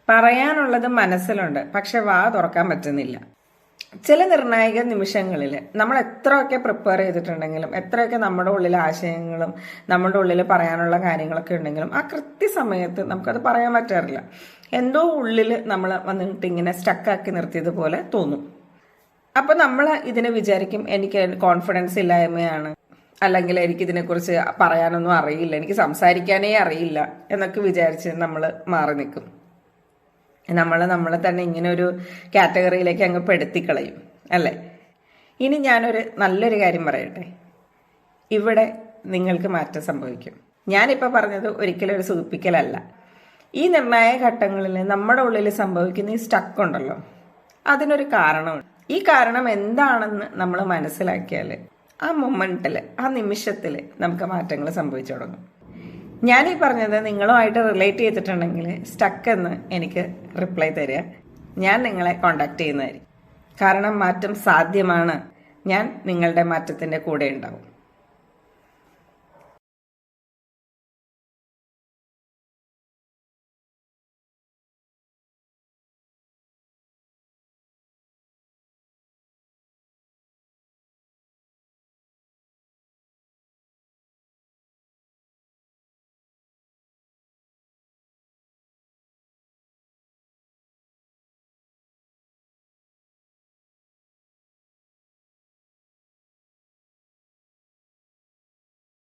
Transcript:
പറയാനുള്ളത് മനസ്സിലുണ്ട്, പക്ഷെ വാ തുറക്കാൻ പറ്റുന്നില്ല. ചില നിർണായക നിമിഷങ്ങളിൽ നമ്മൾ എത്രയൊക്കെ പ്രിപ്പയർ ചെയ്തിട്ടുണ്ടെങ്കിലും, എത്രയൊക്കെ നമ്മുടെ ഉള്ളിൽ ആശയങ്ങളും നമ്മുടെ ഉള്ളിൽ പറയാനുള്ള കാര്യങ്ങളൊക്കെ ഉണ്ടെങ്കിലും ആ കൃത്യസമയത്ത് നമുക്കത് പറയാൻ പറ്റാറില്ല. എന്തോ ഉള്ളിൽ നമ്മൾ വന്നിട്ട് ഇങ്ങനെ സ്റ്റക്കാക്കി നിർത്തിയതുപോലെ തോന്നും. അപ്പം നമ്മൾ ഇതിനെ വിചാരിക്കും എനിക്ക് കോൺഫിഡൻസ് ഇല്ലായ്മയാണ്, അല്ലെങ്കിൽ എനിക്കിതിനെക്കുറിച്ച് പറയാനൊന്നും അറിയില്ല, എനിക്ക് സംസാരിക്കാനേ അറിയില്ല എന്നൊക്കെ വിചാരിച്ച് നമ്മൾ മാറി നിൽക്കും. നമ്മളെ തന്നെ ഇങ്ങനെ ഒരു കാറ്റഗറിയിലേക്ക് അങ്ങ് പെടുത്തിക്കളയും അല്ലേ. ഇനി ഞാനൊരു നല്ലൊരു കാര്യം പറയട്ടെ. ഇവിടെ നിങ്ങൾക്ക് മാറ്റം സംഭവിക്കും. ഞാനിപ്പോൾ പറഞ്ഞത് ഒരിക്കലും ഒരു സൂചിപ്പിക്കലല്ല. ഈ നിർണായക ഘട്ടങ്ങളിൽ നമ്മുടെ ഉള്ളിൽ സംഭവിക്കുന്ന ഈ സ്റ്റക്ക് ഉണ്ടല്ലോ, അതിനൊരു കാരണമുണ്ട്. ഈ കാരണം എന്താണെന്ന് നമ്മൾ മനസ്സിലാക്കിയാൽ ആ മൊമെന്റിൽ, ആ നിമിഷത്തിൽ നമുക്ക് മാറ്റങ്ങൾ സംഭവിച്ചു തുടങ്ങും. ഞാനീ പറഞ്ഞത് നിങ്ങളുമായിട്ട് റിലേറ്റ് ചെയ്തിട്ടുണ്ടെങ്കിൽ സ്റ്റക്ക് എന്ന് എനിക്ക് റിപ്ലൈ തരിക. ഞാൻ നിങ്ങളെ കോണ്ടാക്ട് ചെയ്യുന്നതായിരിക്കും. കാരണം മാറ്റം സാധ്യമാണ്. ഞാൻ നിങ്ങളുടെ മാറ്റത്തിൻ്റെ കൂടെ ഉണ്ടാവും.